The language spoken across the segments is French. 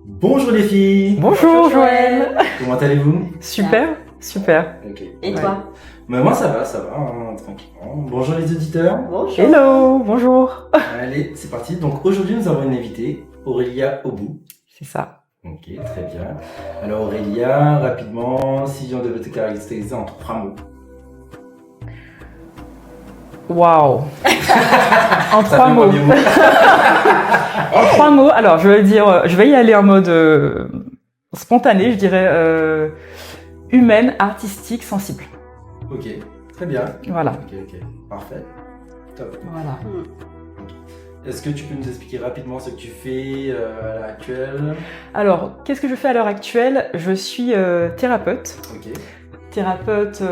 Bonjour les filles. Bonjour Joël. Comment allez-vous? Super, super. Ok. Et toi? Mais moi ça va, tranquillement. Bonjour les auditeurs. Bonjour. Hello, bonjour. Allez, c'est parti. Donc aujourd'hui nous avons une invitée, Aurélia Obou. C'est ça. Ok, très bien. Alors Aurélia, rapidement, si on devait te caractériser en 3 mots. Waouh. En Ça 3 fait mots. premier mot. En 3 mots. Alors, je vais dire, je vais y aller en mode spontané. Je dirais humaine, artistique, sensible. Ok, très bien. Voilà. Ok, parfait. Top. Voilà. Est-ce que tu peux nous expliquer rapidement ce que tu fais à l'heure actuelle? Alors, qu'est-ce que je fais à l'heure actuelle? Je suis thérapeute. Ok. Thérapeute,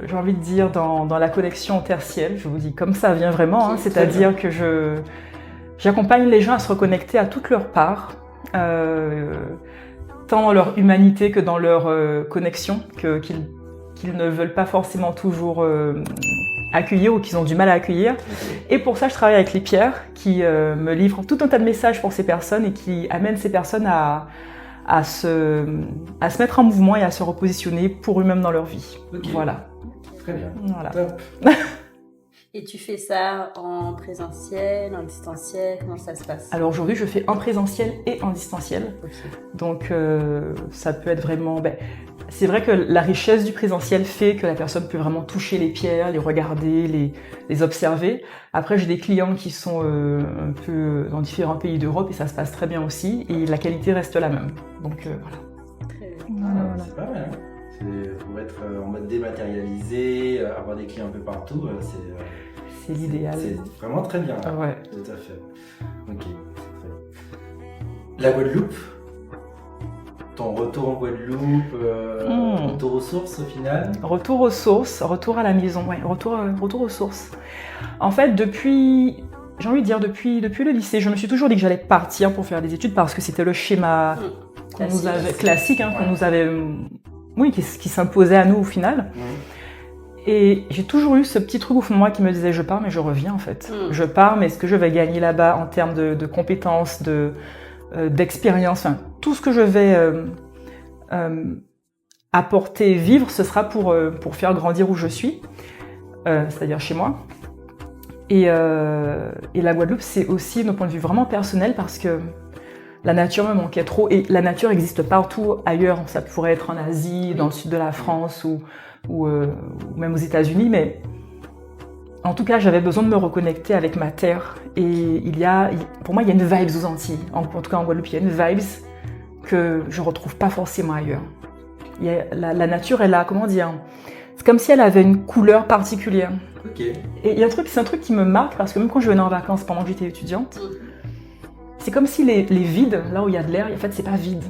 j'ai envie de dire, dans la connexion tertielle. Je vous dis comme ça vient vraiment. Hein, c'est-à-dire que j'accompagne les gens à se reconnecter à toute leur part, tant dans leur humanité que dans leur connexion, qu'ils ne veulent pas forcément toujours accueillir ou qu'ils ont du mal à accueillir. Ok. Et pour ça, je travaille avec les pierres qui me livrent tout un tas de messages pour ces personnes et qui amènent ces personnes à se mettre en mouvement et à se repositionner pour eux-mêmes dans leur vie. Ok. Voilà. Très bien. Voilà. Top. Et tu fais ça en présentiel, en distanciel, comment ça se passe? Alors aujourd'hui, je fais en présentiel et en distanciel. Ok. Donc ça peut être vraiment... c'est vrai que la richesse du présentiel fait que la personne peut vraiment toucher les pierres, les regarder, les observer. Après, j'ai des clients qui sont un peu dans différents pays d'Europe et ça se passe très bien aussi. Et la qualité reste la même. Donc voilà. Très bien. Voilà. C'est pas mal. Hein. Pour être en mode dématérialisé, avoir des clients un peu partout, C'est l'idéal. c'est vraiment très bien. Là. Ouais. Tout à fait. Ok. Très bien. La Guadeloupe. Ton retour en Guadeloupe, retour aux sources au final. Retour aux sources, retour à la maison, ouais, retour aux sources. En fait, depuis le lycée, je me suis toujours dit que j'allais partir pour faire des études parce que c'était le schéma qu'on nous avait, classique, hein, qu'on nous avait, qui s'imposait à nous au final. Et j'ai toujours eu ce petit truc au fond de moi qui me disait je pars mais je reviens en fait. Je pars mais est-ce que je vais gagner là-bas en termes de compétences, d'expérience, enfin, tout ce que je vais apporter, vivre, ce sera pour faire grandir où je suis, c'est-à-dire chez moi. Et la Guadeloupe, c'est aussi d'un point de vue vraiment personnel parce que la nature me manquait trop et la nature existe partout ailleurs. Ça pourrait être en Asie, dans le sud de la France ou même aux États-Unis, mais en tout cas, j'avais besoin de me reconnecter avec ma terre. Et pour moi, il y a une vibe aux Antilles. En tout cas, en Guadeloupe, il y a une vibe que je retrouve pas forcément ailleurs. La nature, elle a, comment dire, c'est comme si elle avait une couleur particulière. Ok. Et c'est un truc qui me marque parce que même quand je venais en vacances pendant que j'étais étudiante, c'est comme si les vides, là où il y a de l'air, en fait, c'est pas vide.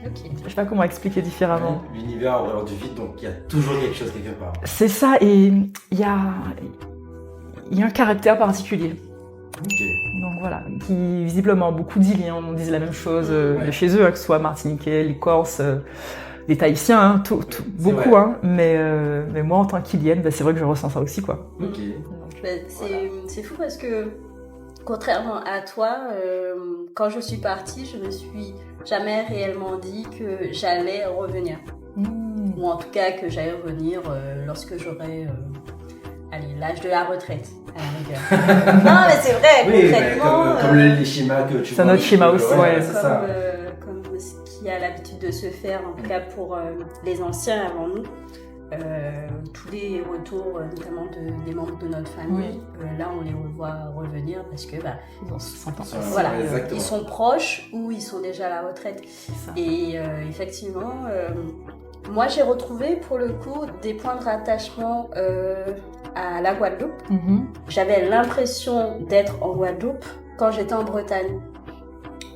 Ok. Je sais pas comment expliquer différemment. L'univers a horreur du vide, donc il y a toujours quelque chose quelque part. C'est ça, et il y a un caractère particulier. Ok. Donc voilà, qui visiblement beaucoup d'Iliens disent la même chose de chez eux, hein, que ce soit Martiniquais, les Corses, les Tahitiens, hein, beaucoup. vrai. Hein, mais moi en tant qu'Ilienne, c'est vrai que je ressens ça aussi, quoi. Ok. C'est fou parce que, contrairement à toi, quand je suis partie, je me suis jamais réellement dit que j'allais revenir. Ou en tout cas que j'allais revenir lorsque j'aurai l'âge de la retraite, à la rigueur. Non, mais c'est vrai, Oui, concrètement. comme les schémas que tu C'est vois. notre schéma aussi, ouais, c'est ça. Comme ce qui a l'habitude de se faire, en tout cas pour les anciens avant nous. Tous les retours, notamment des membres de notre famille, là on les revoit revenir parce que Ils ont 60 ans. voilà, exactement. ils sont proches ou ils sont déjà à la retraite. Et effectivement, moi j'ai retrouvé pour le coup des points de rattachement à la Guadeloupe. J'avais l'impression d'être en Guadeloupe quand j'étais en Bretagne.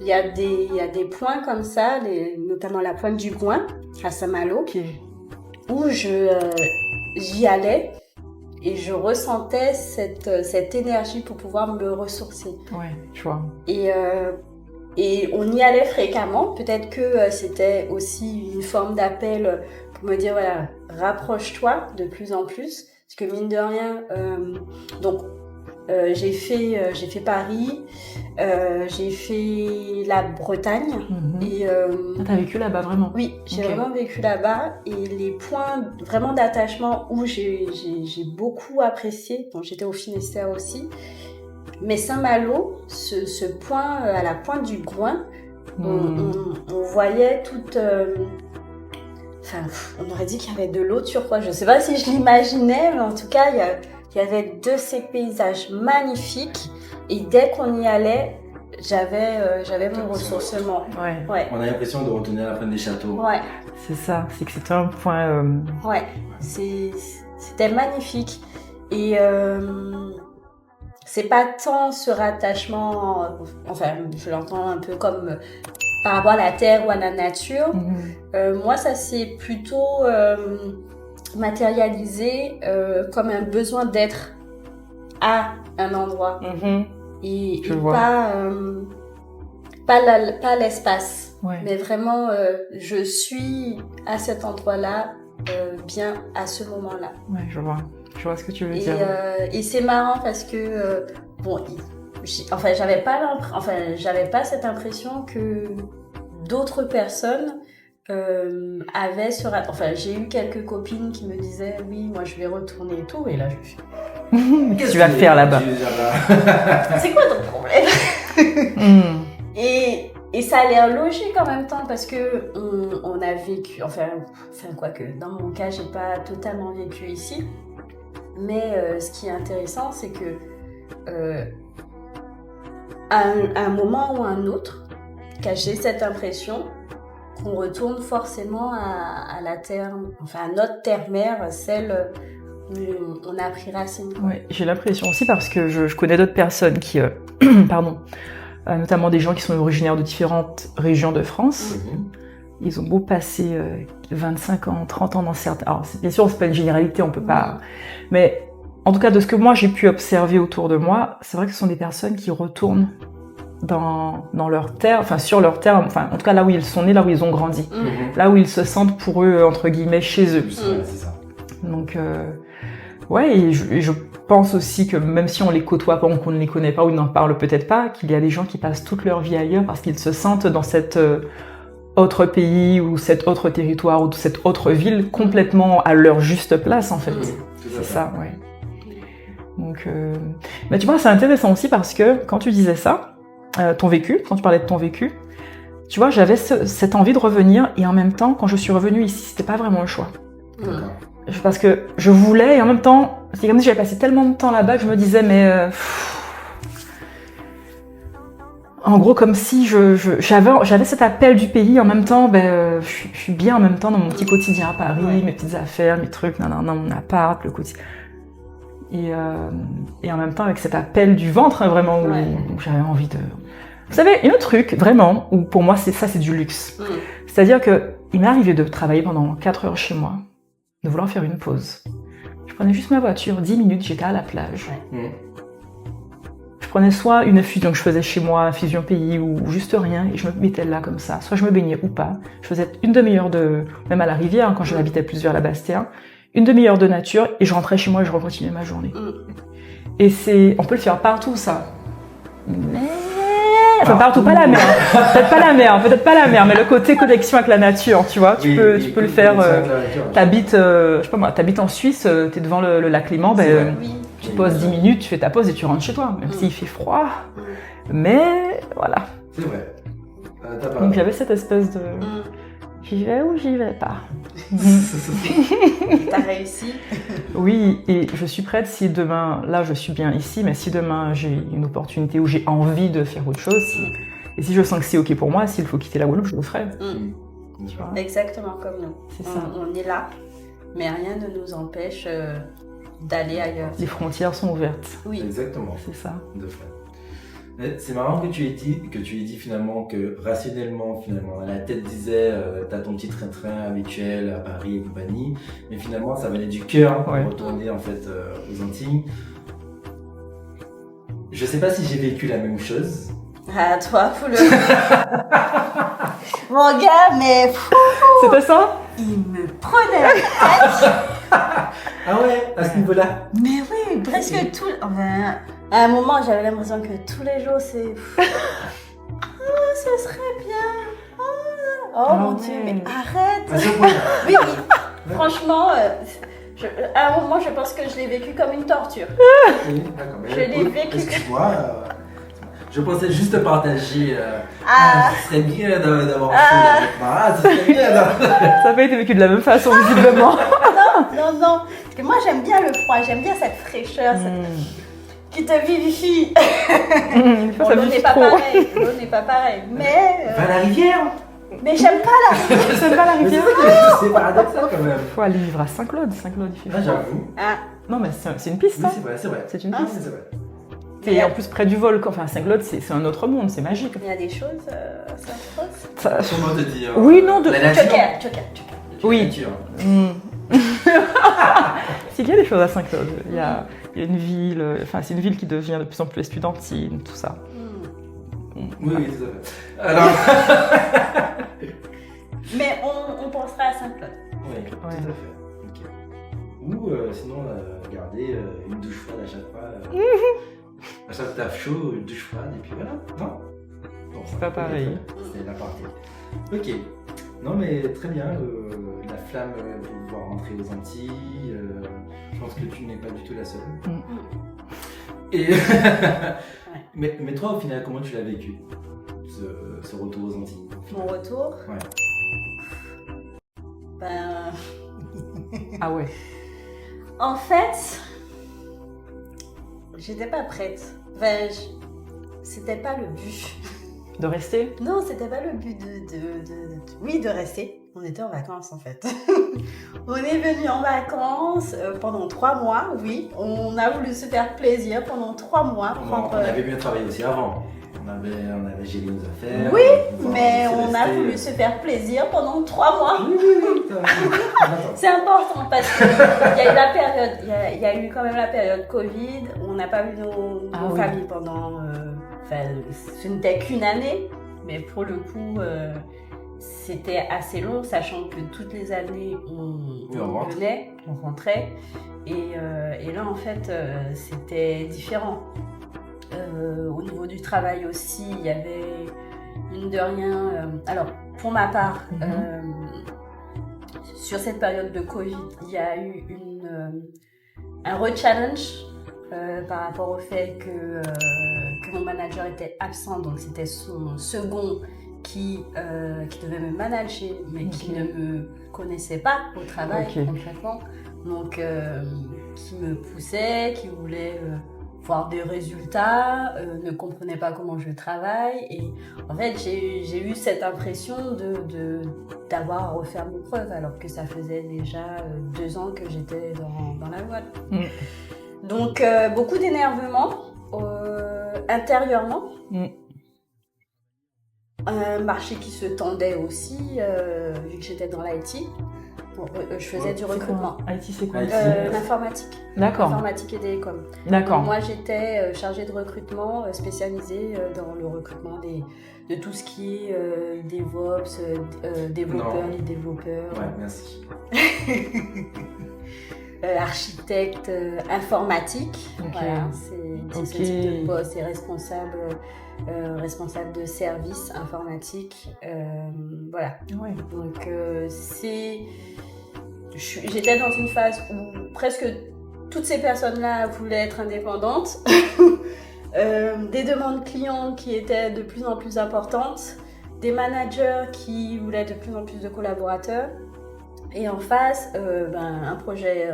Il y a des points comme ça, notamment la pointe du Goin à Saint-Malo. Okay. Où j'y allais et je ressentais cette énergie pour pouvoir me ressourcer. Ouais, je vois. Et on y allait fréquemment. Peut-être que c'était aussi une forme d'appel pour me dire, voilà, rapproche-toi de plus en plus. Parce que mine de rien, donc J'ai fait Paris, j'ai fait la Bretagne. Et t'as vécu là-bas vraiment? Oui, j'ai vraiment vécu là-bas. Et les points vraiment d'attachement où j'ai beaucoup apprécié, bon, j'étais au Finistère aussi, mais Saint-Malo, ce point à la pointe du Gouin, on voyait toute... Enfin, on aurait dit qu'il y avait de l'eau turquoise. Je ne sais pas si je l'imaginais, mais en tout cas, il y avait de ces paysages magnifiques. Et dès qu'on y allait, j'avais mon ressourcement. Ouais. On a l'impression de retourner à la fin des châteaux. Ouais. C'est ça, c'est que c'était un point... Ouais, c'était magnifique. Et c'est pas tant ce rattachement... Enfin, je l'entends un peu comme... par rapport à la terre ou à la nature. Moi, ça s'est plutôt matérialisé comme un besoin d'être à un endroit. Et pas l'espace. Ouais. Mais vraiment, je suis à cet endroit-là, bien à ce moment-là. Ouais, je vois ce que tu veux dire. Et c'est marrant parce que, j'avais pas cette impression que d'autres personnes avaient j'ai eu quelques copines qui me disaient oui, moi je vais retourner et tout, et là je suis Qu'est-ce que tu vas faire là-bas? C'est quoi ton problème? Et ça a l'air logique en même temps parce que on a vécu, quoique dans mon cas j'ai pas totalement vécu ici, mais ce qui est intéressant c'est que à un moment ou à un autre, j'ai cette impression qu'on retourne forcément à la terre, à notre terre-mère, celle où on a pris racine. Oui, j'ai l'impression aussi parce que je connais d'autres personnes qui, notamment des gens qui sont originaires de différentes régions de France. Ils ont beau passer 25 ans, 30 ans dans certains... Alors, bien sûr, c'est pas une généralité, on peut pas... Mais en tout cas, de ce que moi j'ai pu observer autour de moi, c'est vrai que ce sont des personnes qui retournent dans leur terre, sur leur terre, en tout cas là où ils sont nés, là où ils ont grandi, là où ils se sentent pour eux, entre guillemets, chez eux. C'est ça. Donc, et je pense aussi que même si on les côtoie pas, ou qu'on ne les connaît pas, ou ils n'en parlent peut-être pas, qu'il y a des gens qui passent toute leur vie ailleurs parce qu'ils se sentent dans cet autre pays, ou cet autre territoire, ou cette autre ville, complètement à leur juste place, en fait. C'est ça, ouais. Donc, mais tu vois, c'est intéressant aussi parce que quand tu disais ça, ton vécu, quand tu parlais de ton vécu, tu vois, j'avais cette envie de revenir, et en même temps, quand je suis revenue ici, c'était pas vraiment le choix. Parce que je voulais, et en même temps, c'est comme si j'avais passé tellement de temps là-bas que je me disais, mais... en gros, comme si j'avais cet appel du pays, en même temps, je suis bien en même temps dans mon petit quotidien à Paris, mes petites affaires, mes trucs, mon appart, le quotidien. Et en même temps, avec cet appel du ventre, vraiment, où j'avais envie de... Vous savez, un autre truc, vraiment, où pour moi, c'est du luxe. C'est-à-dire qu'il m'est arrivé de travailler pendant 4 heures chez moi, de vouloir faire une pause. Je prenais juste ma voiture, 10 minutes, j'étais à la plage. Je prenais soit une infusion que je faisais chez moi, infusion pays, ou juste rien, et je me mettais là comme ça. Soit je me baignais ou pas. Je faisais une demi-heure même à la rivière, quand je habitais plus vers la Bastia, une demi-heure de nature, et je rentrais chez moi et je recontinuais ma journée. Et on peut le faire partout, ça. Mais... partout, pas la mer. Peut-être pas la mer, mais le côté connexion avec la nature, tu vois. Tu peux le faire. T'habites en Suisse, t'es devant le lac Léman, tu poses 10 minutes, tu fais ta pause et tu rentres chez toi, même s'il fait froid. Mais voilà. C'est vrai. Donc j'avais cette espèce de... J'y vais ou j'y vais pas. T'as réussi. Oui, et je suis prête si demain, là je suis bien ici, mais si demain j'ai une opportunité où j'ai envie de faire autre chose, et si je sens que c'est ok pour moi, s'il faut quitter la Guadeloupe, je le ferai. Tu vois. Exactement comme nous. C'est ça. On est là, mais rien ne nous empêche d'aller ailleurs. Les frontières sont ouvertes. Oui. Exactement. C'est ça. De fait. C'est marrant que tu aies dit finalement que rationnellement, à la tête disait t'as ton petit train-train habituel à Paris et compagnie, mais finalement ça venait du cœur pour retourner en fait aux Antilles. Je sais pas si j'ai vécu la même chose. Ah toi, faut le... Mon gars, mais... C'était ça? Il me prenait la tête. Ah ouais, à ce niveau-là. Mais oui, presque tout. Enfin, à un moment, j'avais l'impression que tous les jours, c'est. Ce serait bien. Oh mon Dieu, mais arrête. Oui. Franchement, à un moment, je pense que je l'ai vécu comme une torture. Oui, d'accord. Je l'ai vécu. Excuse-moi. Je pensais juste partager. Ce serait bien d'avoir ce serait bien d'avoir. Ça n'a pas été vécu de la même façon, visiblement. Non. Parce que moi, j'aime bien le froid, j'aime bien cette fraîcheur qui te vivifie. Bon, l'eau n'est pas pareil. Mais. Va à la rivière. Mais j'aime pas la rivière. J'aime pas la rivière. C'est paradoxal quand même. Faut aller vivre à Saint-Claude. Saint-Claude, il fait. Ah, j'avoue. Non, mais c'est une piste. Oui, hein. c'est vrai. C'est une piste. C'est vrai. Et en plus près du volcan, enfin Saint-Claude, c'est un autre monde, c'est magique. Il y a des choses affreuses. Comment te dire Oui, non, de. La nature. Choquer. Oui. La nature. C'est qu'il y a des choses à Saint-Claude. Il y a une ville, enfin c'est une ville qui devient de plus en plus estudiantine, tout ça. Oui, tout à fait. Alors. Mais on pensera à Saint-Claude. Oui, tout à fait. Ok. Ou sinon, garder une douche froide à chaque fois. À chaque taf chaud, une douche froide, et puis voilà. Non, c'est pas pareil. C'est la partie. Ok. Non, mais très bien. La flamme pour pouvoir rentrer aux Antilles. Je pense que tu n'es pas du tout la seule. Et mais toi, au final, comment tu l'as vécu, ce retour aux Antilles? Mon retour? Ouais. Ben. Ah ouais. En fait, j'étais pas prête. Enfin, c'était pas le but. De rester? Non, c'était pas le but Oui, de rester. On était en vacances en fait. On est venu en vacances pendant 3 mois, oui. On a voulu se faire plaisir pendant 3 mois. On avait bien travaillé aussi avant. On avait géré nos affaires. Oui, mais on a voulu se faire plaisir pendant 3 mois. Oui. C'est important parce qu'il y a eu la période, il y a eu quand même la période Covid. On n'a pas vu nos familles pendant. Ce n'était qu'une année, mais pour le coup, c'était assez long, sachant que toutes les années on venait, on rentrait, et là en fait c'était différent. Au niveau du travail aussi, il y avait mine de rien. Alors pour ma part, sur cette période de Covid, il y a eu un re-challenge. Par rapport au fait que mon manager était absent, donc c'était son second qui devait me manager, mais qui ne me connaissait pas au travail concrètement, donc qui me poussait, qui voulait voir des résultats, ne comprenait pas comment je travaille, et en fait j'ai eu cette impression d'avoir à refaire mes preuves, alors que ça faisait déjà 2 ans que j'étais dans la boîte. Donc, beaucoup d'énervement intérieurement. Un marché qui se tendait aussi, vu que j'étais dans l'IT. Je faisais du recrutement. IT, c'est quoi? L'informatique. D'accord. L'informatique et télécom. D'accord. Moi, j'étais chargée de recrutement, spécialisée dans le recrutement de tout ce qui est DevOps, développeurs, lead développeurs. Ouais, merci. Architecte informatique, voilà, c'est ce type de poste, et responsable de service informatique, voilà. Ouais. Donc j'étais dans une phase où presque toutes ces personnes-là voulaient être indépendantes, des demandes clients qui étaient de plus en plus importantes, des managers qui voulaient de plus en plus de collaborateurs. Et en face, un projet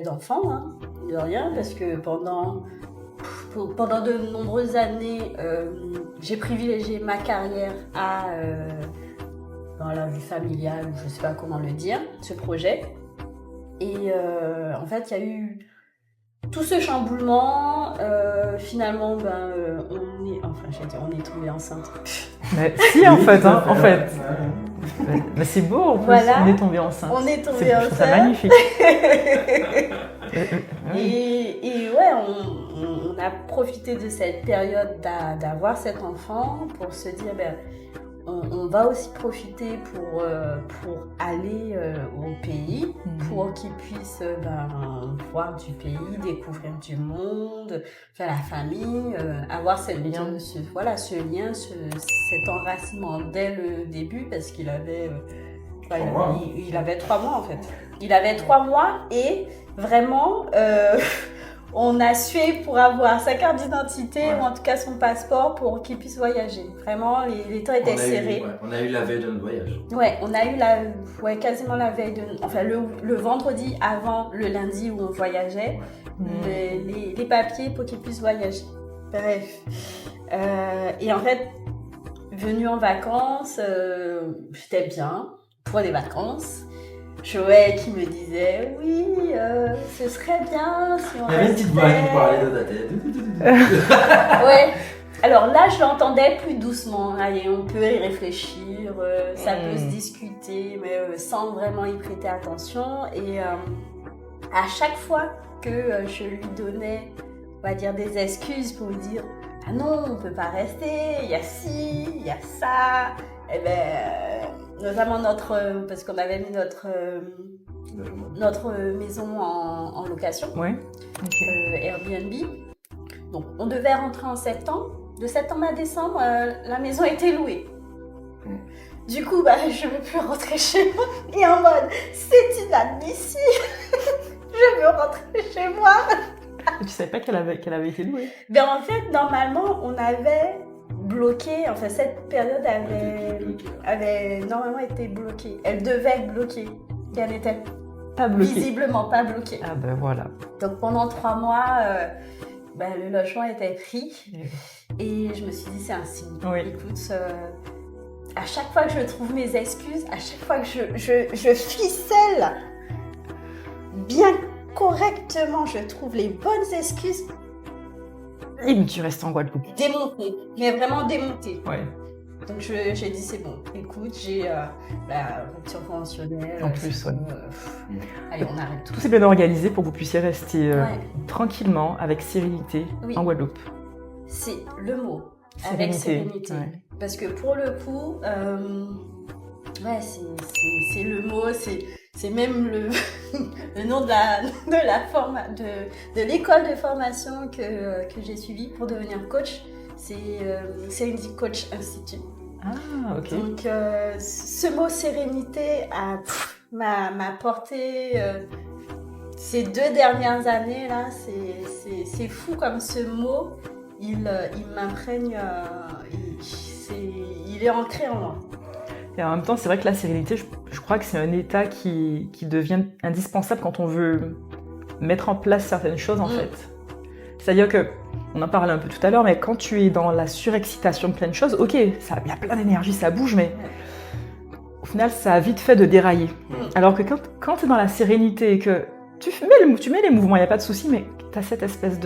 d'enfant, hein, de rien, parce que pendant de nombreuses années, j'ai privilégié ma carrière dans la vie familiale, je ne sais pas comment le dire, ce projet. Et en fait, il y a eu tout ce chamboulement. Finalement, on est tombé enceinte. Mais si, en fait, en fait. Mais c'est beau, en plus, voilà. On est tombé enceinte. On est tombé enceinte. C'est magnifique. Et ouais, on a profité de cette période d'avoir cet enfant pour se dire, on va aussi profiter pour aller au pays, pour qu'ils puissent voir du pays, découvrir du monde, faire la famille, avoir ce lien, cet enracinement dès le début, parce qu'il avait... il avait 3 mois en fait. Il avait 3 mois et vraiment... on a sué pour avoir sa carte d'identité ou en tout cas son passeport pour qu'il puisse voyager. Vraiment, les temps étaient serrés. On a eu la veille de notre voyage. Ouais, on a eu quasiment la veille de... Enfin, le vendredi avant le lundi où on voyageait, les papiers pour qu'il puisse voyager. Bref. Et en fait, venu en vacances, j'étais bien pour les vacances. Joël qui me disait oui, ce serait bien si on restait. Il y avait une petite voix qui parlait dans ta tête. Ouais. Alors là, je l'entendais plus doucement. Allez, on peut y réfléchir, ça peut se discuter, mais sans vraiment y prêter attention. Et à chaque fois que je lui donnais, on va dire, des excuses pour lui dire ah non, on peut pas rester, il y a ci, il y a ça. Eh ben, notamment parce qu'on avait mis notre maison en location, Airbnb. Donc, on devait rentrer en septembre. De septembre à décembre, la maison était louée. Du coup, je ne veux plus rentrer chez moi. Et en mode, c'est inadmissible. Je veux rentrer chez moi. Tu savais pas qu'elle avait été louée? En fait, normalement, on avait bloquée. Enfin, cette période avait normalement été bloquée. Elle devait être bloquée. Et elle n'était pas bloquée. Visiblement pas bloquée. Ah ben voilà. Donc pendant 3 mois, le logement était pris. Et je me suis dit, c'est un signe. Oui. Écoute, à chaque fois que je trouve mes excuses, à chaque fois que je ficelle bien correctement, je trouve les bonnes excuses. Et tu restes en Guadeloupe. Démontée, mais vraiment démontée. Ouais. Donc j'ai dit c'est bon, écoute, j'ai la rupture conventionnelle. En plus, allez, on arrête tout. Tout s'est bien organisé pour que vous puissiez rester tranquillement, avec sérénité, en Guadeloupe. C'est le mot, avec sérénité. Ouais. Parce que pour le coup, c'est le mot, c'est même le nom de l'école de formation que j'ai suivie pour devenir coach. C'est une Coach Institute. Ah, ok. Donc, ce mot sérénité m'a porté ces 2 dernières années là. C'est fou comme ce mot, il m'imprègne, il est ancré en moi. Et en même temps, c'est vrai que la sérénité, je crois que c'est un état qui devient indispensable quand on veut mettre en place certaines choses en fait. C'est-à-dire que, on en parlait un peu tout à l'heure, mais quand tu es dans la surexcitation de plein de choses, ok, il y a plein d'énergie, ça bouge, mais au final, ça a vite fait de dérailler. Alors que quand tu es dans la sérénité et que tu mets les mouvements, il n'y a pas de souci, mais tu as cette espèce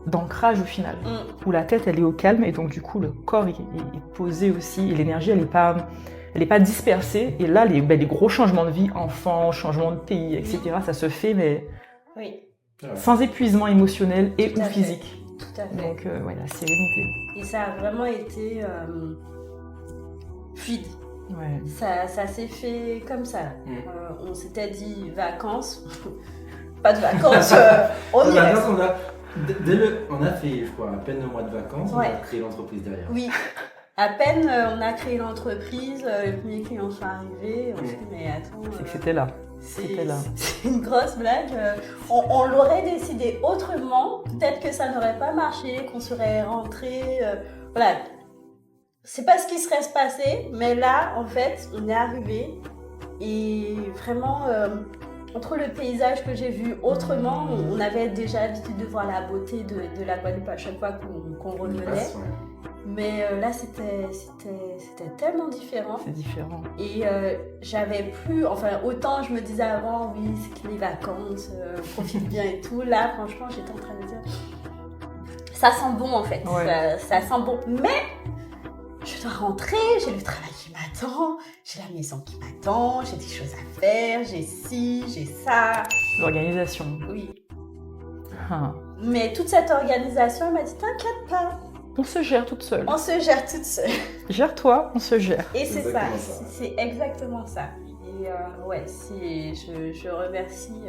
d'ancrage au final, où la tête, elle est au calme, et donc du coup, le corps est posé aussi, et l'énergie, elle n'est pas dispersée. Et là, les gros changements de vie, enfants, changement de pays, etc., ça se fait, mais... Oui. Sans épuisement émotionnel ou physique. Tout à fait. Donc, la sérénité. Et ça a vraiment été fluide. Ouais. Ça s'est fait comme ça. On s'était dit vacances. Pas de vacances. On y reste. On a fait, je crois, à peine un mois de vacances, on a créé l'entreprise derrière. Oui. À peine on a créé l'entreprise, les premiers clients sont arrivés. On s'est dit, mais attends. C'est que c'était là. C'est une grosse blague. On l'aurait décidé autrement. Peut-être que ça n'aurait pas marché, qu'on serait rentré. Voilà. C'est pas ce qui serait passé, mais là, en fait, on est arrivé. Et vraiment, entre le paysage que j'ai vu autrement, on avait déjà l'habitude de voir la beauté de la Guadeloupe à chaque fois qu'on revenait. Mais là, c'était tellement différent. C'est différent. Et j'avais plus... Enfin, autant je me disais avant, oui, c'est que les vacances, profite bien et tout. Là, franchement, j'étais en train de dire... Ça sent bon, en fait. Ouais. Ça sent bon. Mais je dois rentrer, j'ai le travail qui m'attend, j'ai la maison qui m'attend, j'ai des choses à faire, j'ai ci, j'ai ça. L'organisation. Oui. Mais toute cette organisation, elle m'a dit, t'inquiète pas. On se gère toute seule. On se gère toute seule. Gère-toi, on se gère. Et c'est ça, c'est exactement ça. Et je remercie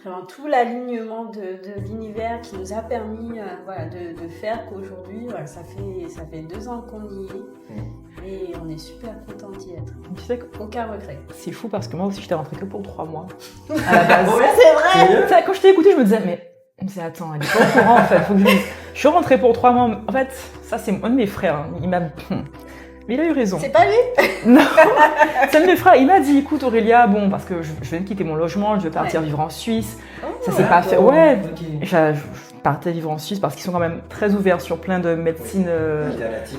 vraiment tout l'alignement de l'univers qui nous a permis de faire qu'aujourd'hui, ça fait 2 ans qu'on y est. Et on est super content d'y être. Tu sais aucun regret. C'est fou parce que moi aussi, j'étais rentrée que pour 3 mois. À la base. C'est vrai. Quand je t'ai écouté, je me disais, mais attends, elle est pas au courant en fait. Faut que je suis rentrée pour 3 mois. En fait, ça c'est un de mes frères. Hein. Mais il a eu raison. C'est pas lui? Non, c'est un de mes frères. Il m'a dit, écoute Aurélia, bon, parce que je viens de quitter mon logement, je vais partir vivre en Suisse. Ça s'est pas fait. Ouais, je partais vivre en Suisse parce qu'ils sont quand même très ouverts sur plein de médecines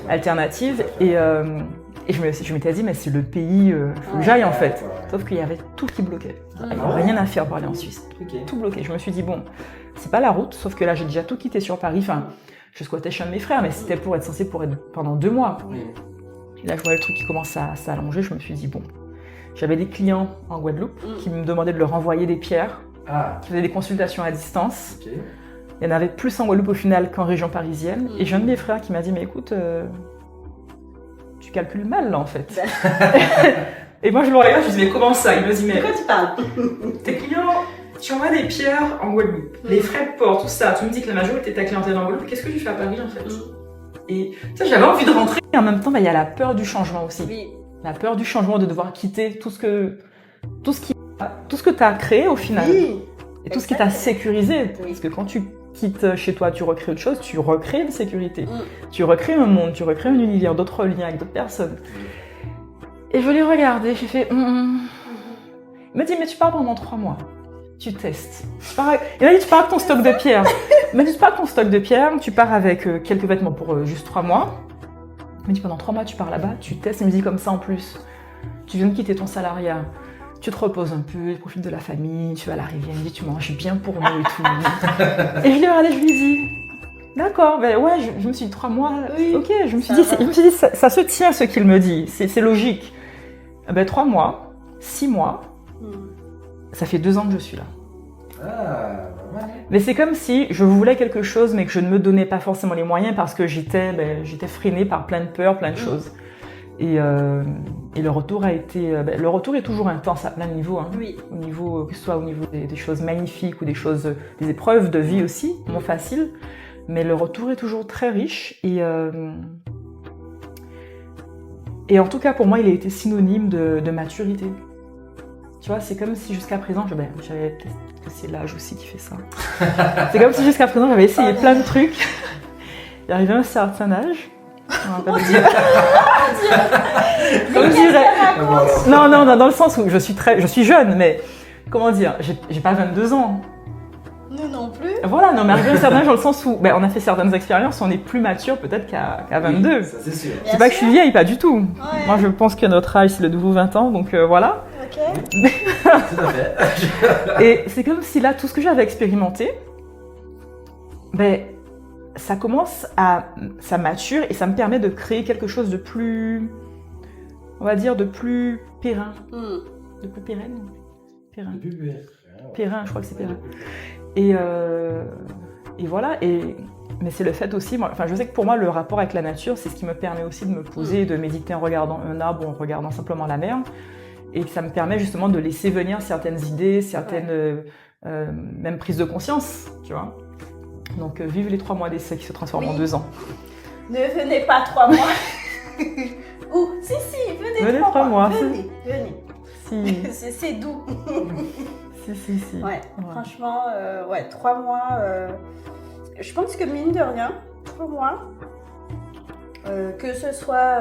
alternatives. Et je m'étais dit, mais c'est le pays, faut que j'aille en fait. Sauf qu'il y avait tout qui bloquait. Il n'y avait rien à faire pour aller en Suisse. Tout bloqué. Je me suis dit, bon, c'est pas la route, sauf que là, j'ai déjà tout quitté sur Paris. Enfin, je squattais chez un de mes frères, mais c'était pour être pendant 2 mois. Et là, je voyais le truc qui commence à s'allonger. Je me suis dit, bon, j'avais des clients en Guadeloupe qui me demandaient de leur envoyer des pierres, qui faisaient des consultations à distance. Il y en avait plus en Guadeloupe au final qu'en région parisienne. Et j'ai un de mes frères qui m'a dit, mais écoute, tu calcules mal là en fait. Et moi, je le regarde, je dis, mais comment ça? Il me dit, mais. De quoi tu parles? Tes clients, tu envoies des pierres en Guadeloupe, les frais de port, tout ça. Tu me dis que la majorité de ta clientèle en Guadeloupe, qu'est-ce que tu fais à Paris en fait? Et tu sais, j'avais envie de rentrer. Et en même temps, il y a la peur du changement aussi. Oui. La peur du changement, de devoir quitter tout ce que tu as créé au final. Oui. Et tout ce qui t'a sécurisé. Parce que quand tu quittes chez toi, tu recrées autre chose, tu recrées une sécurité. Tu recrées un monde, tu recrées un univers, d'autres liens avec d'autres personnes. Et je l'ai regardé, j'ai fait... Il m'a dit, mais tu pars pendant 3 mois. Tu testes. Il m'a dit, tu pars avec ton stock de pierres. Il m'a dit, tu pars avec ton stock de pierres, tu pars avec quelques vêtements pour juste 3 mois. Il m'a dit, pendant 3 mois, tu pars là-bas, tu testes. Il me dit, comme ça en plus, tu viens de quitter ton salariat, tu te reposes un peu, tu profites de la famille, tu vas à la rivière, il me dit, tu manges bien pour nous et tout. Et je l'ai regardé, je lui ai dit, d'accord, ben ouais, je me suis dit 3 mois, ok, je me suis dit, ça se tient ce qu'il me dit, c'est logique. Ben 3 mois, 6 mois, ça fait 2 ans que je suis là. Mais c'est comme si je voulais quelque chose, mais que je ne me donnais pas forcément les moyens parce que j'étais freinée par plein de peurs, plein de choses. Et le retour a été... le retour est toujours intense à plein de niveaux. Hein. Au niveau, que ce soit au niveau des choses magnifiques ou des épreuves de vie aussi, non faciles. Mais le retour est toujours très riche. Et en tout cas, pour moi, il a été synonyme de maturité. Tu vois, c'est comme si jusqu'à présent, j'avais peut-être que c'est l'âge aussi qui fait ça. C'est comme si jusqu'à présent, j'avais essayé plein de trucs. Il arrivait à un certain âge. On va pas le dire. Comme je dirais. Non, dans le sens où je suis jeune, mais comment dire, j'ai pas 22 ans. Nous non plus. Voilà, non, mais arrivé à un certain âge dans le sens où on a fait certaines expériences, on est plus mature peut-être qu'à 22. Ça, c'est sûr. C'est pas que je suis vieille, pas du tout. Ouais. Moi, je pense que notre âge, c'est le nouveau 20 ans, donc voilà. Ok. Tout à fait. Et c'est comme si là, tout ce que j'avais expérimenté, ça mature et ça me permet de créer quelque chose de plus, on va dire, de plus périn. De plus pérenne. Périn, je crois que c'est périn. Et voilà. Mais c'est le fait aussi, je sais que pour moi, le rapport avec la nature, c'est ce qui me permet aussi de me poser, de méditer en regardant un arbre ou en regardant simplement la mer. Et ça me permet justement de laisser venir certaines idées, certaines même prises de conscience, tu vois. Donc, vive les 3 mois d'essai qui se transforment en 2 ans. Ne venez pas 3 mois. Ou, si, venez 3 mois. Venez. Si. C'est doux. Si. Ouais. Franchement, 3 mois. Je pense que mine de rien, 3 mois, que ce soit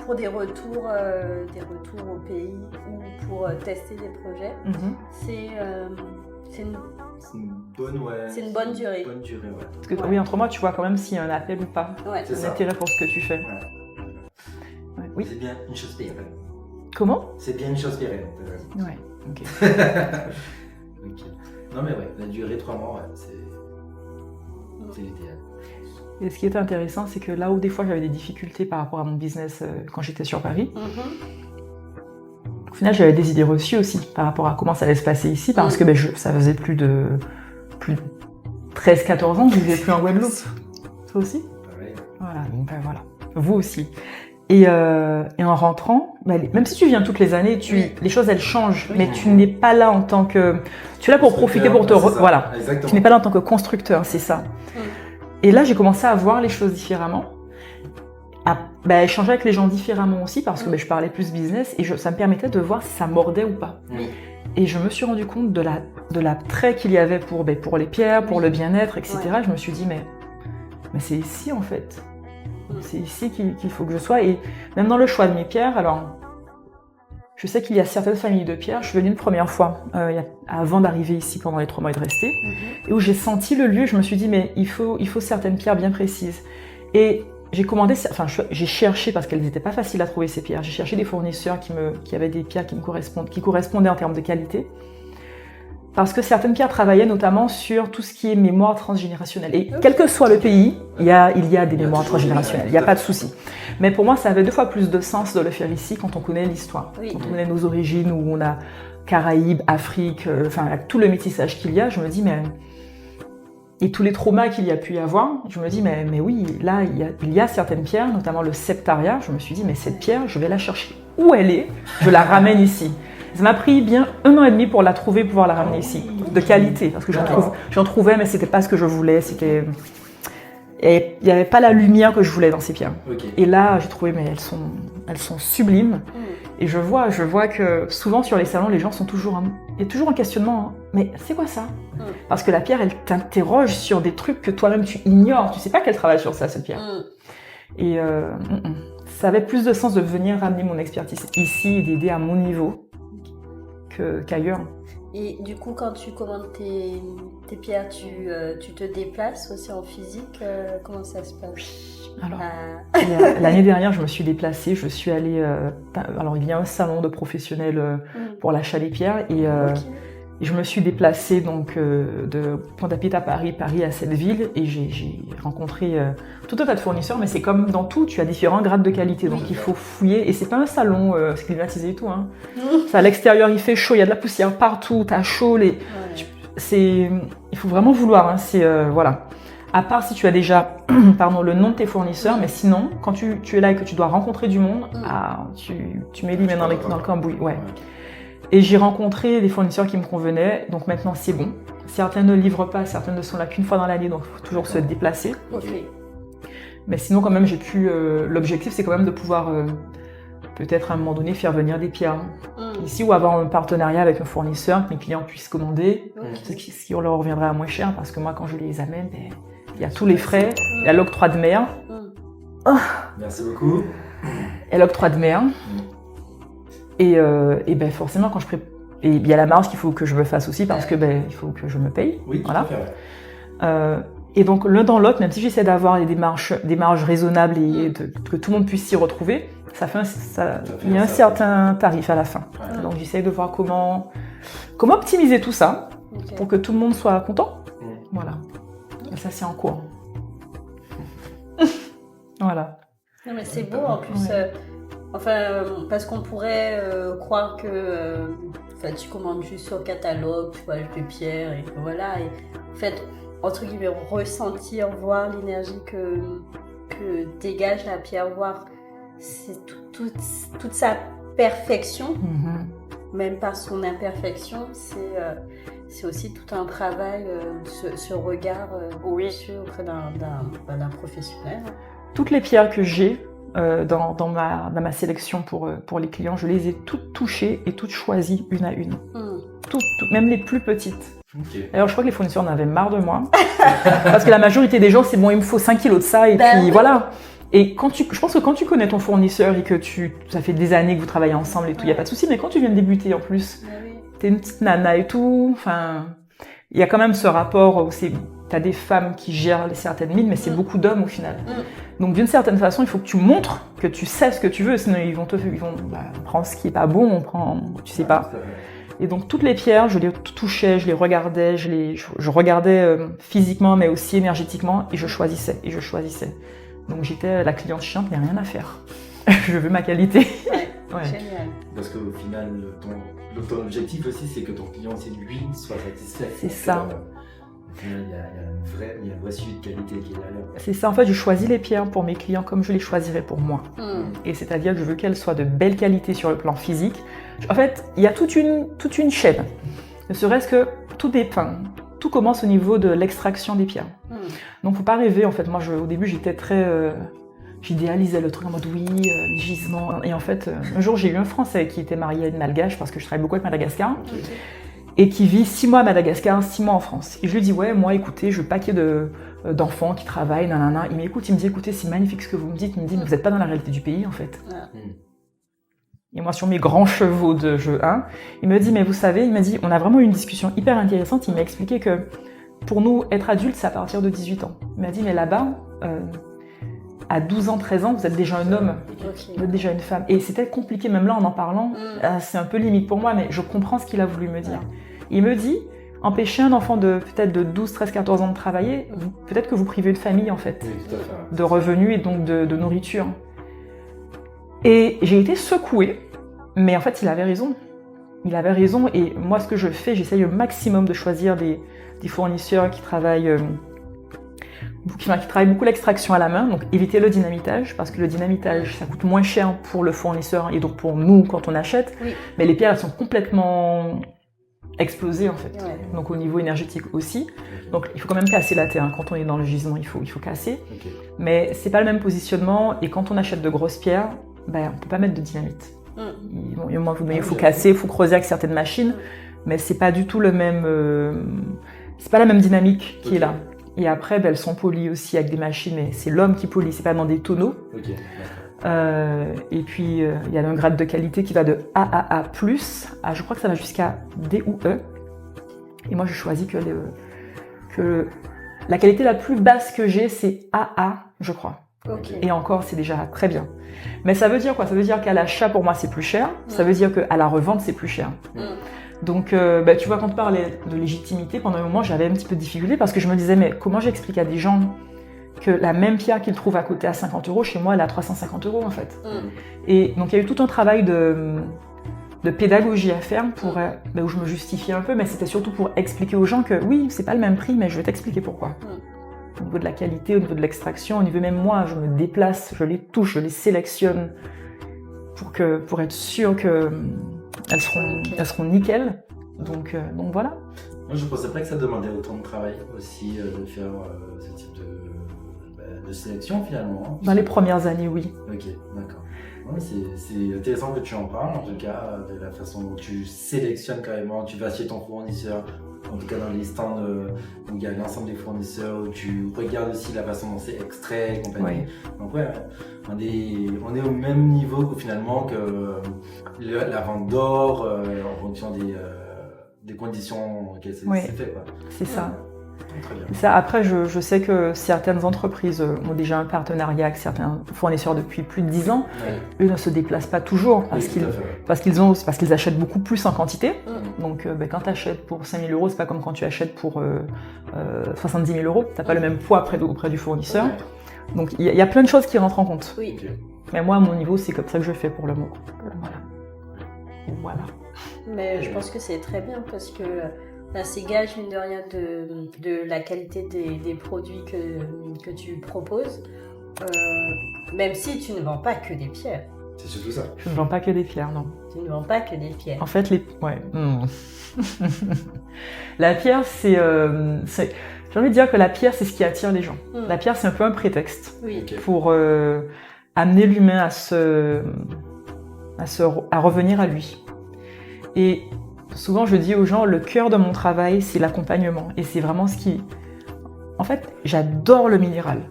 pour des retours au pays ou pour tester des projets, c'est une bonne durée. Parce que oui, entre moi, tu vois quand même s'il y a un appel ou pas. Ouais. C'est un intérêt pour ce que tu fais. Ouais. Oui. C'est bien une chose pérenne. Comment? C'est bien une chose pérenne. Ouais, ok. Ok. Non mais la durée 3 mois, c'est l'idéal. Et ce qui était intéressant, c'est que là où des fois j'avais des difficultés par rapport à mon business quand j'étais sur Paris, au final j'avais des idées reçues aussi par rapport à comment ça allait se passer ici, parce que ça faisait plus de 13-14 ans que je vivais plus en Guadeloupe. Toi aussi? Pareil. Voilà, donc voilà. Vous aussi. Et en rentrant, même si tu viens toutes les années, les choses elles changent, mais tu n'es pas là en tant que... Tu es là pour profiter, pour te... Voilà. Exactement. Tu n'es pas là en tant que constructeur, c'est ça. Et là, j'ai commencé à voir les choses différemment, à échanger avec les gens différemment aussi, parce que je parlais plus business, et ça me permettait de voir si ça mordait ou pas. Et je me suis rendu compte de l'attrait qu'il y avait pour les pierres, pour le bien-être, etc. Je me suis dit, mais c'est ici en fait. C'est ici qu'il faut que je sois. Et même dans le choix de mes pierres, alors, je sais qu'il y a certaines familles de pierres. Je suis venue une première fois, avant d'arriver ici pendant les 3 mois et de rester, et où j'ai senti le lieu. Je me suis dit, mais il faut certaines pierres bien précises. Et j'ai cherché, parce qu'elles n'étaient pas faciles à trouver ces pierres. J'ai cherché des fournisseurs qui avaient des pierres qui correspondaient en termes de qualité. Parce que certaines pierres travaillaient notamment sur tout ce qui est mémoire transgénérationnelle. Et quel que soit le pays, il y a des mémoires transgénérationnelles, il n'y a pas de souci. Mais pour moi, ça avait 2 fois plus de sens de le faire ici quand on connaît l'histoire, quand on connaît nos origines, où on a Caraïbes, Afrique, tout le métissage qu'il y a. Je me dis, et tous les traumas qu'il y a pu y avoir, je me dis, mais oui, là, il y a certaines pierres, notamment le septaria. Je me suis dit, mais cette pierre, je vais la chercher. Où elle est, je la ramène ici. Ça m'a pris bien 1 an et demi pour la trouver, pouvoir la ramener ici, de qualité, parce que j'en trouvais, mais c'était pas ce que je voulais, et il n'y avait pas la lumière que je voulais dans ces pierres. Et là, j'ai trouvé, mais elles sont sublimes, et je vois que souvent sur les salons, les gens sont il y a toujours un questionnement, mais c'est quoi ça? Parce que la pierre, elle t'interroge sur des trucs que toi-même tu ignores, tu sais pas qu'elle travaille sur ça, cette pierre. Et ça avait plus de sens de venir ramener mon expertise ici et d'aider à mon niveau qu'ailleurs. Et du coup, quand tu commandes tes pierres, tu te déplaces aussi en physique? Comment ça se passe? Alors, l'année dernière, je me suis déplacée. Je suis allée... alors, il y a un salon de professionnels pour l'achat des pierres. Et je me suis déplacée donc, de Pointe-à-Pitre à Paris à cette ville. Et j'ai rencontré tout un tas de fournisseurs. Mais c'est comme dans tout, tu as différents grades de qualité. Donc, il faut fouiller. Et c'est pas un salon climatisé et tout. Hein. À l'extérieur, il fait chaud. Il y a de la poussière partout. Tu as chaud. Il faut vraiment vouloir. Hein. Voilà. À part si tu as déjà le nom de tes fournisseurs, mais sinon, quand tu es là et que tu dois rencontrer du monde, tu mets les mains dans le cambouis. Et j'ai rencontré des fournisseurs qui me convenaient, donc maintenant c'est bon. Certains ne livrent pas, certains ne sont là qu'une fois dans l'année, donc il faut toujours se déplacer. Mais sinon, quand même, l'objectif, c'est quand même de pouvoir peut-être à un moment donné faire venir des pierres ici, ou avoir un partenariat avec un fournisseur que mes clients puissent commander, ce qui leur reviendra à moins cher, parce que moi, quand je les amène, il y a tous les frais, il y a l'octroi de mer. Merci beaucoup. Et l'octroi de mer. Et forcément, quand et il y a la marge qu'il faut que je me fasse aussi, parce que il faut que je me paye. Oui, voilà. tout à fait. Et donc, l'un dans l'autre, même si j'essaie d'avoir des marges raisonnables et que tout le monde puisse s'y retrouver, il y a un certain tarif à la fin. Donc, j'essaie de voir comment optimiser tout ça pour que tout le monde soit content. Voilà. Et ça, c'est en cours. Voilà. Non, mais c'est beau, en plus. Parce qu'on pourrait croire que tu commandes juste sur catalogue, tu vois, de pierres, et que voilà. Et en fait, entre guillemets, ressentir, voir l'énergie que dégage la pierre, voir toute sa perfection, même par son imperfection, c'est aussi tout un travail, ce regard auprès d'un professionnel. Toutes les pierres que j'ai dans ma sélection pour les clients, je les ai toutes touchées et toutes choisies une à une. Toutes, même les plus petites. Alors je crois que les fournisseurs en avaient marre de moi. Parce que la majorité des gens, c'est bon, il me faut 5 kilos de ça, et puis voilà. Et je pense que quand tu connais ton fournisseur et que ça fait des années que vous travaillez ensemble et tout, il n'y a pas de souci, mais quand tu viens de débuter en plus, t'es une petite nana et tout, il y a quand même ce rapport où t'as des femmes qui gèrent certaines mines, mais c'est beaucoup d'hommes au final. Donc d'une certaine façon, il faut que tu montres que tu sais ce que tu veux, sinon ils vont prendre ce qui est pas bon, tu sais pas. Et donc toutes les pierres, je les touchais, je les regardais, je regardais physiquement, mais aussi énergétiquement, et je choisissais. Donc j'étais la cliente chiante, il n'y a rien à faire. Je veux ma qualité. Génial. Parce qu'au final, ton objectif aussi, c'est que ton client, lui, soit satisfait. C'est ça. Il y a un vrai suivi de qualité qui est derrière. C'est ça, en fait, je choisis les pierres pour mes clients comme je les choisirais pour moi. Et c'est-à-dire que je veux qu'elles soient de belle qualité sur le plan physique. En fait, il y a toute une chaîne. Ne serait-ce que tout commence au niveau de l'extraction des pierres. Donc, faut pas rêver. En fait, moi, au début, j'étais très... j'idéalisais le truc en mode les gisements. Et en fait, un jour, j'ai eu un Français qui était marié à une Malgache parce que je travaille beaucoup avec Madagascar. Et qui vit 6 mois à Madagascar, 6 mois en France. Et je lui dis, ouais, moi, écoutez, je veux pas qu'il y ait d'enfants qui travaillent, nanana. Il me dit, écoutez, c'est magnifique ce que vous me dites. Il me dit, mais vous n'êtes pas dans la réalité du pays, en fait. Et moi, sur mes grands chevaux de jeu 1, il me dit, mais vous savez, il m'a dit, on a vraiment eu une discussion hyper intéressante. Il m'a expliqué que pour nous, être adulte, c'est à partir de 18 ans. Il m'a dit, mais là-bas, à 12 ans, 13 ans, vous êtes déjà un homme, vous êtes déjà une femme. Et c'était compliqué, même là, en parlant, c'est un peu limite pour moi, mais je comprends ce qu'il a voulu me dire. Il me dit, empêcher un enfant de peut-être de 12, 13, 14 ans de travailler, peut-être que vous privez une famille, en fait, de revenus et donc de nourriture. Et j'ai été secouée, mais en fait, il avait raison. Il avait raison, et moi, ce que je fais, j'essaye au maximum de choisir des fournisseurs qui travaillent beaucoup l'extraction à la main, donc éviter le dynamitage, parce que le dynamitage, ça coûte moins cher pour le fournisseur et donc pour nous quand on achète, mais les pierres, elles sont complètement explosées en fait, donc au niveau énergétique aussi. Donc il faut quand même casser la terre, quand on est dans le gisement, il faut casser, mais c'est pas le même positionnement, et quand on achète de grosses pierres, on peut pas mettre de dynamite. Il faut casser, il faut creuser avec certaines machines, mais c'est pas du tout le même, c'est pas la même dynamique qui est là. Et après, elles sont polies aussi avec des machines, mais c'est l'homme qui polie, c'est pas dans des tonneaux. Et puis, il y a un grade de qualité qui va de AAA+, je crois que ça va jusqu'à D ou E. Et moi, je choisis que la qualité la plus basse que j'ai, c'est AA, je crois. Et encore, c'est déjà très bien. Mais ça veut dire quoi? Ça veut dire qu'à l'achat, pour moi, c'est plus cher. Ça veut dire qu'à la revente, c'est plus cher. Donc, tu vois, quand tu parlais de légitimité, pendant un moment, j'avais un petit peu de difficulté parce que je me disais, mais comment j'explique à des gens que la même pierre qu'ils trouvent à côté à 50 €, chez moi, elle est à 350 € en fait. Et donc, il y a eu tout un travail de pédagogie à faire où je me justifiais un peu, mais c'était surtout pour expliquer aux gens que oui, c'est pas le même prix, mais je vais t'expliquer pourquoi. Au niveau de la qualité, au niveau de l'extraction, au niveau même moi, je me déplace, je les touche, je les sélectionne pour être sûr que elles seront nickel, donc voilà. Moi, je ne pensais pas que ça demandait autant de travail aussi de faire ce type de sélection finalement. Dans les premières années, oui. Ok, d'accord. Ouais, c'est intéressant que tu en parles, en tout cas, de la façon dont tu sélectionnes carrément, tu vas chez ton fournisseur, en tout cas dans les stands où il y a l'ensemble des fournisseurs, où tu regardes aussi la façon dont c'est extrait et compagnie. Donc ouais, on est au même niveau finalement que la vente d'or en fonction des conditions auxquelles c'est fait. C'est ça. Très bien. Ça. Après, je sais que certaines entreprises ont déjà un partenariat avec certains fournisseurs depuis plus de 10 ans. Eux ne se déplacent pas toujours parce qu'ils achètent beaucoup plus en quantité. Donc, quand tu achètes pour 5 000 €, c'est pas comme quand tu achètes pour 70 000 €. Tu n'as pas le même poids auprès du fournisseur. Donc, il y a plein de choses qui rentrent en compte. Mais moi, à mon niveau, c'est comme ça que je fais pour le moment. Voilà. Mais je pense que c'est très bien parce que c'est gage, mine de rien, de la qualité des produits que tu proposes, même si tu ne vends pas que des pierres. C'est surtout ça. Je ne vends pas que des pierres, non. Tu ne vends pas que des pierres. En fait, la pierre, c'est... J'ai envie de dire que la pierre, c'est ce qui attire les gens. La pierre, c'est un peu un prétexte pour amener l'humain à revenir à lui. Et souvent, je dis aux gens, le cœur de mon travail, c'est l'accompagnement. Et c'est vraiment ce qui... En fait, j'adore le minéral.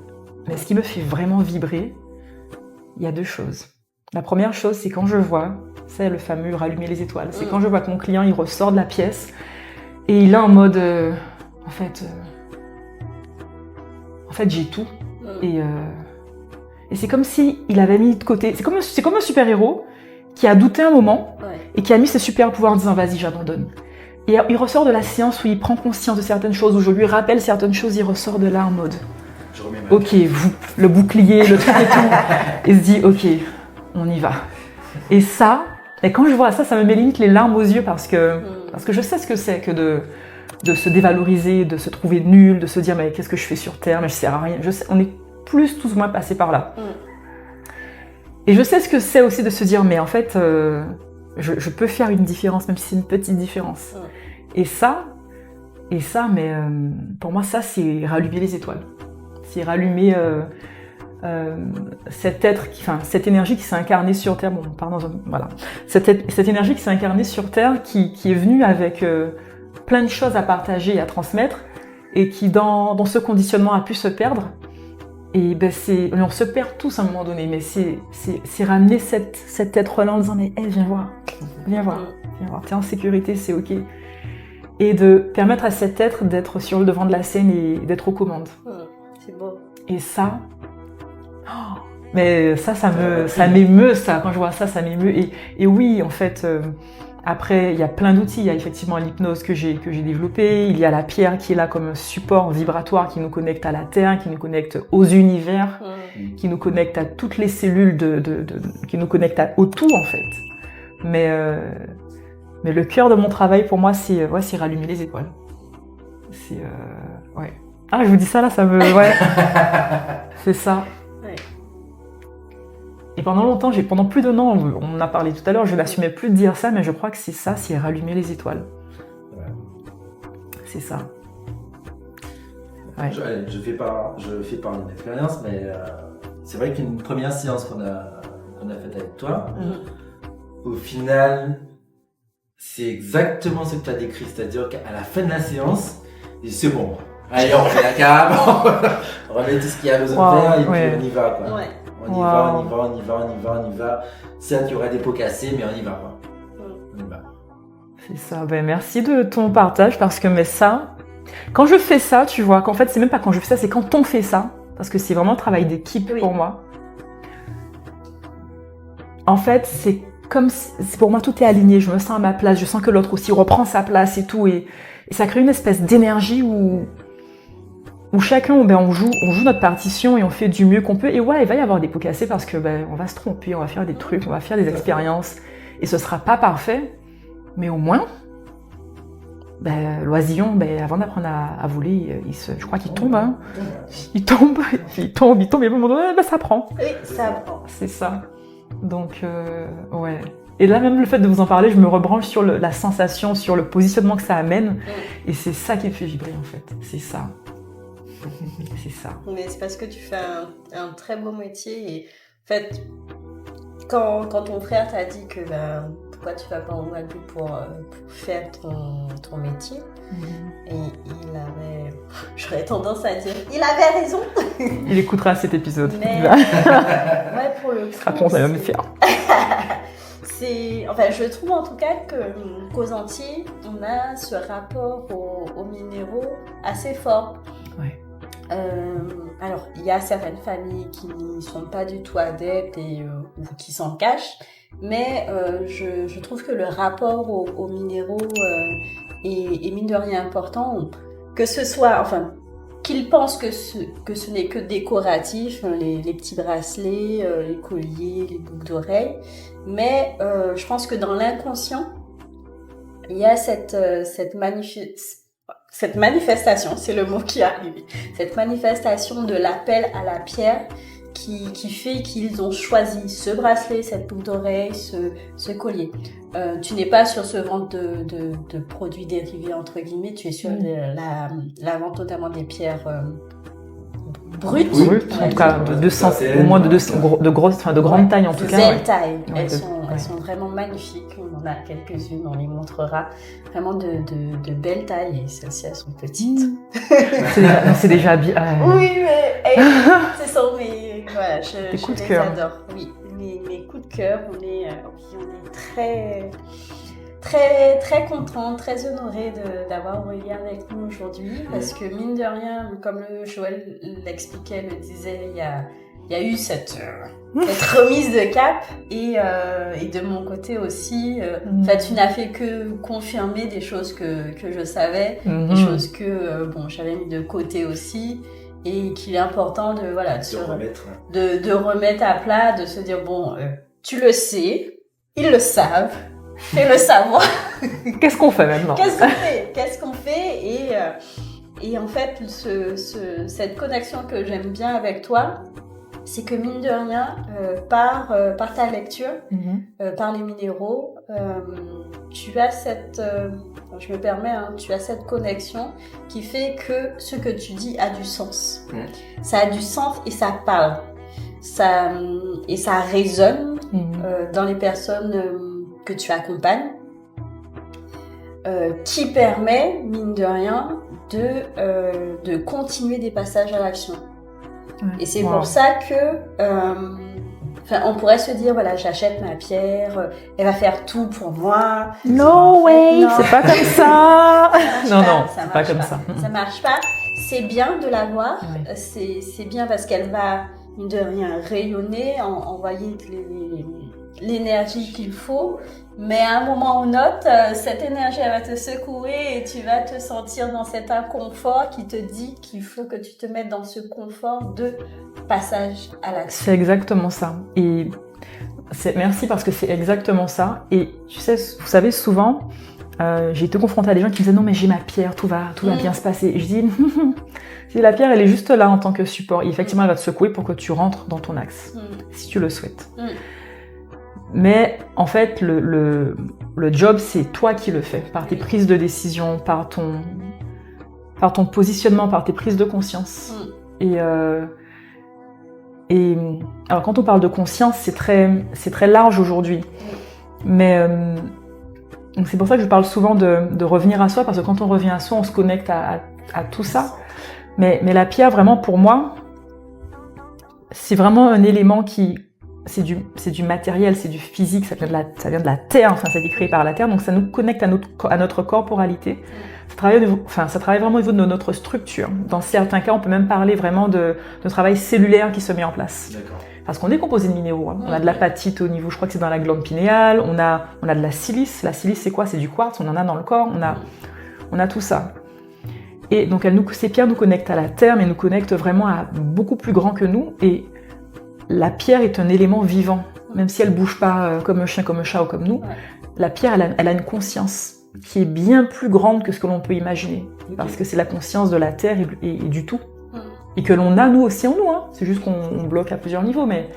Mais ce qui me fait vraiment vibrer, il y a 2 choses. La première chose, c'est quand je vois, c'est le fameux rallumer les étoiles. C'est quand je vois que mon client, il ressort de la pièce et il est en mode... En fait, j'ai tout. Et c'est comme si il avait mis de côté... C'est comme un super-héros qui a douté un moment et qui a mis ses super pouvoirs en disant « Vas-y, j'abandonne ». Et il ressort de la séance où il prend conscience de certaines choses, où je lui rappelle certaines choses, il ressort de là en mode « Ok, le bouclier, le truc et tout ». Et se dit « Ok, on y va ». Et ça, et quand je vois ça, ça me met limite les larmes aux yeux parce que je sais ce que c'est que de se dévaloriser, de se trouver nul, de se dire mais qu'est-ce que je fais sur Terre, mais je sers à rien. On est plus ou moins passé par là. Et je sais ce que c'est aussi de se dire mais en fait je peux faire une différence, même si c'est une petite différence. Et ça, mais pour moi ça c'est rallumer les étoiles. C'est rallumer cet être, cette énergie qui s'est incarnée sur Terre. Bon, pardon, voilà. Cette énergie qui s'est incarnée sur Terre, qui est venue avec plein de choses à partager et à transmettre, et qui dans ce conditionnement a pu se perdre. Et ben on se perd tous à un moment donné, mais c'est ramener cet être-là en disant mais hey, viens voir, t'es en sécurité, c'est ok. Et de permettre à cet être d'être sur le devant de la scène et d'être aux commandes. C'est beau. Et ça, mais ça m'émeut, ça. Quand je vois ça m'émeut. Et oui, en fait, après, il y a plein d'outils. Il y a effectivement l'hypnose que j'ai développée. Il y a la pierre qui est là comme support vibratoire qui nous connecte à la Terre, qui nous connecte aux univers, qui nous connecte à toutes les cellules, qui nous connecte au tout, en fait. Mais le cœur de mon travail, pour moi, c'est rallumer les étoiles. Ouais. Ah, je vous dis ça là, ça me... Ouais. C'est ça. Ouais. Et pendant plus d'1 an, on en a parlé tout à l'heure, je n'assumais plus de dire ça, mais je crois que c'est ça, c'est rallumer les étoiles. Ouais. C'est ça. Ouais. Je fais part d'une expérience, mais c'est vrai qu'une première séance qu'on a faite avec toi, au final, c'est exactement ce que tu as décrit, c'est-à-dire qu'à la fin de la séance, c'est bon. Allez, on fait la cam, on remet tout ce qu'il y a besoin de faire et puis on y va, quoi. Ouais. On y va. Certes, il y aura des pots cassés, mais on y va, quoi. On y va. C'est ça. Ben, merci de ton partage parce que ça, quand je fais ça, tu vois, qu'en fait, c'est même pas quand je fais ça, c'est quand on fait ça, parce que c'est vraiment un travail d'équipe pour moi. En fait, c'est comme si, pour moi, tout est aligné. Je me sens à ma place. Je sens que l'autre aussi reprend sa place et tout. Et ça crée une espèce d'énergie où chacun, on joue notre partition et on fait du mieux qu'on peut. Et ouais, il va y avoir des pots cassés parce que on va se tromper, on va faire des trucs, on va faire des expériences. Et ce sera pas parfait. Mais au moins, l'oisillon, avant d'apprendre à voler, je crois qu'il tombe. Hein. Il tombe, et à un moment donné, ça prend. Oui, ça prend. C'est ça. Donc, ouais. Et là, même le fait de vous en parler, je me rebranche sur la sensation, sur le positionnement que ça amène. Et c'est ça qui me fait vibrer, en fait. C'est ça. C'est ça. Mais c'est parce que tu fais un très beau métier. Et en fait, quand ton frère t'a dit que pourquoi tu vas pas en Guadeloupe pour faire ton métier, et il avait, j'aurais tendance à dire, il avait raison. Il écoutera cet épisode. Mais ouais, pour le coup, ça va me faire. Enfin, je trouve en tout cas qu'aux Antilles, on a ce rapport aux minéraux assez fort. Ouais. Alors, il y a certaines familles qui n'y sont pas du tout adeptes ou qui s'en cachent, mais je trouve que le rapport aux minéraux est mine de rien important, que ce soit, enfin, qu'ils pensent que ce n'est que décoratif, les petits bracelets, les colliers, les boucles d'oreilles, mais je pense que dans l'inconscient, il y a cette manifestation, c'est le mot qui arrive, cette manifestation de l'appel à la pierre qui fait qu'ils ont choisi ce bracelet, cette boucle d'oreille, ce collier. Tu n'es pas sur ce vente de produits dérivés, entre guillemets, tu es sur la vente notamment des pierres brutes. En tout cas, au moins de grande taille en tout cas. Belle taille. Elles sont vraiment magnifiques. On en a quelques-unes, on les montrera. Vraiment de belles tailles. Et celles-ci, elles sont petites. C'est déjà bien. Oui, mais ce sont mes... Voilà, je les adore. Oui, mes coups de cœur. On est très... Très, très contente, très honorée d'avoir Aurélie avec nous aujourd'hui parce que mine de rien, comme Joël l'expliquait, le disait, il y a eu cette remise de cap et de mon côté aussi, en fait, tu n'as fait que confirmer des choses que je savais, des choses que j'avais mis de côté aussi et qu'il est important de remettre à plat, de se dire tu le sais, ils le savent. Fais-le savoir. Qu'est-ce qu'on fait maintenant ? Qu'est-ce qu'on fait Et en fait, cette connexion que j'aime bien avec toi, c'est que mine de rien, par ta lecture, par les minéraux, tu as cette, je me permets, tu as cette connexion qui fait que ce que tu dis a du sens. Ça a du sens et ça parle. Ça résonne dans les personnes que tu accompagnes, qui permet, mine de rien, de continuer des passages à l'action. Et c'est pour ça que on pourrait se dire, voilà, j'achète ma pierre, elle va faire tout pour moi. No way, c'est pas comme ça. Non, c'est pas comme ça. Ça marche pas. C'est bien de l'avoir. C'est bien parce qu'elle va, mine de rien, rayonner, envoyer l'énergie qu'il faut. Mais à un moment ou un autre, cette énergie, elle va te secouer et tu vas te sentir dans cet inconfort qui te dit qu'il faut que tu te mettes dans ce confort de passage à l'action. C'est exactement ça. Et merci parce que c'est exactement ça. Et tu sais, vous savez, souvent, j'ai été confrontée à des gens qui me disaient non mais j'ai ma pierre, tout va bien se passer. Et je dis la pierre, elle est juste là en tant que support. Et effectivement, elle va te secouer pour que tu rentres dans ton axe, si tu le souhaites. Mais en fait, le job, c'est toi qui le fais, par tes prises de décision, par ton positionnement, par tes prises de conscience. Et alors, quand on parle de conscience, c'est très large aujourd'hui. Mais donc c'est pour ça que je parle souvent de revenir à soi, parce que quand on revient à soi, on se connecte à tout ça. Mais la pierre, vraiment, pour moi, c'est vraiment un élément qui... C'est du matériel, c'est du physique, ça vient de la terre, enfin ça a été créé par la terre, donc ça nous connecte à notre corporalité. Ça travaille vraiment au niveau de notre structure. Dans certains cas, on peut même parler vraiment de travail cellulaire qui se met en place. D'accord. Parce qu'on est composé de minéraux. On a de l'apatite au niveau, je crois que c'est dans la glande pinéale, on a de la silice. La silice, c'est quoi? C'est du quartz, on en a dans le corps, on a tout ça. Et donc ces pierres nous connectent à la terre, mais nous connectent vraiment à beaucoup plus grand que nous. Et la pierre est un élément vivant, même si elle bouge pas comme un chien, comme un chat ou comme nous. La pierre, elle a une conscience qui est bien plus grande que ce que l'on peut imaginer, parce que c'est la conscience de la terre et du tout, et que l'on a nous aussi en nous. C'est juste qu'on bloque à plusieurs niveaux, mais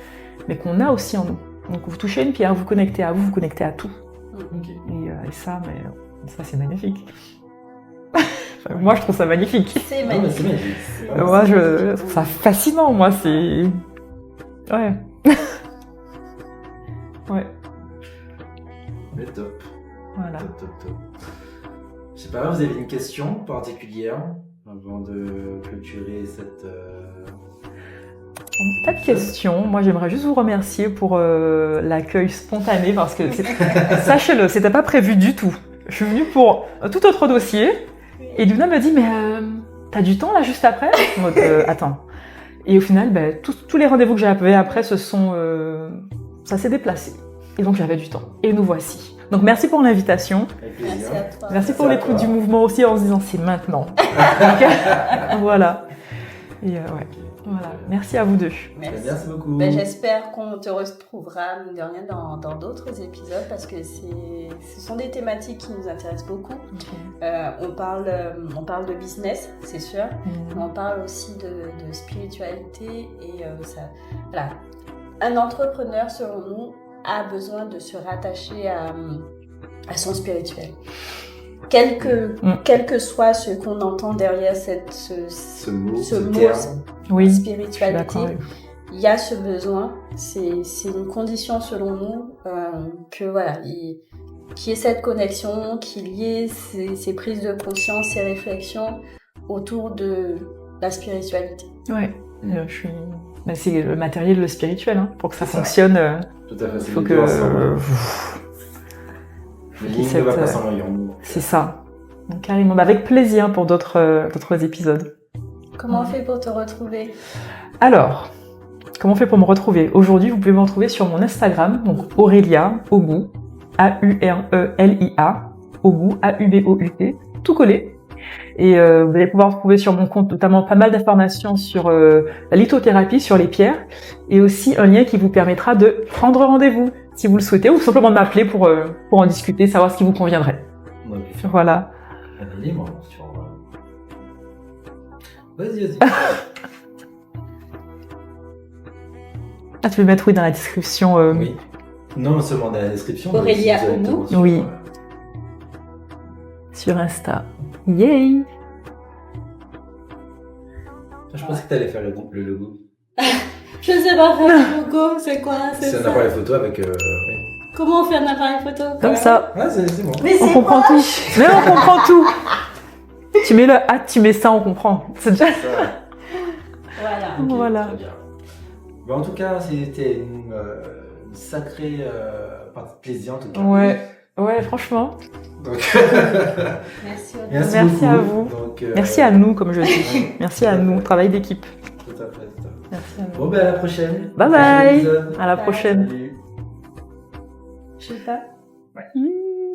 qu'on a aussi en nous. Donc vous touchez une pierre, vous connectez à vous, vous connectez à tout. Et ça c'est magnifique. Enfin, moi, je trouve ça magnifique. C'est magnifique. Moi, je trouve ça fascinant. Moi, c'est ouais. Mais top. Voilà. Top. Je sais pas, vous avez une question particulière avant de clôturer cette... Pas de question. Moi, j'aimerais juste vous remercier pour l'accueil spontané, parce que sachez-le, c'était pas prévu du tout. Je suis venue pour un tout autre dossier, et Luna me dit, mais t'as du temps là juste après? En mode, attends. Et au final, tous les rendez-vous que j'avais après ça s'est déplacé. Et donc j'avais du temps. Et nous voici. Donc merci pour l'invitation. Merci à toi. Merci pour l'écoute du mouvement aussi, en se disant c'est maintenant. Voilà. Et voilà. Merci à vous deux. Merci beaucoup. J'espère qu'on te retrouvera, mine de rien, dans d'autres épisodes, parce que ce sont des thématiques qui nous intéressent beaucoup. On parle de business, c'est sûr, mais on parle aussi de spiritualité et voilà. Un entrepreneur, selon nous, a besoin de se rattacher à son spirituel. Quel que soit ce qu'on entend derrière ce mot spiritualité, il y a ce besoin, c'est une condition selon nous, que voilà, qu'il y ait cette connexion, qu'il y ait ces prises de conscience, ces réflexions autour de la spiritualité. Ouais, c'est le matériel, le spirituel, pour que ça fonctionne. Tout à fait, il faut que... Le lien ne va pas sans l'oignon. C'est ça. Donc, carrément, avec plaisir pour d'autres épisodes. Comment on fait pour te retrouver? Alors, comment on fait pour me retrouver? Aujourd'hui, vous pouvez me retrouver sur mon Instagram, donc Aurélia Aubou, A-U-R-E-L-I-A, Aubou, A-U-B-O-U-T, tout collé. Et vous allez pouvoir trouver sur mon compte notamment pas mal d'informations sur la lithothérapie, sur les pierres, et aussi un lien qui vous permettra de prendre rendez-vous si vous le souhaitez, ou simplement de m'appeler pour en discuter, savoir ce qui vous conviendrait. Ouais. Voilà. Libre sur Vas-y. Ah, tu peux mettre oui dans la description. Oui. Non seulement dans la description. Aurélia mais aussi directement Oumou. sur, Oui. Sur Insta. Yay! Je pensais que tu allais faire le logo. Je sais pas faire le logo, c'est quoi? C'est un appareil photo avec. Oui. Comment on fait un appareil photo? Comme ça. Ah, c'est bon. Mais On c'est comprend tout. Mais on comprend tout. Tu mets le hâte, tu mets ça, on comprend. C'est déjà. Voilà. Ok, Voilà. Très bien. Bon, en tout cas, c'était une sacrée partie de plaisir en tout cas. Ouais, franchement. Donc, Merci. merci Merci beaucoup. à vous. Donc, Merci à nous, comme je dis. Merci à nous. Travail d'équipe. Tout à fait. Merci à nous. Bon, ben à la prochaine. Bye Prochain bye. épisode. À la prochaine. Salut. Je sais pas. Mmh.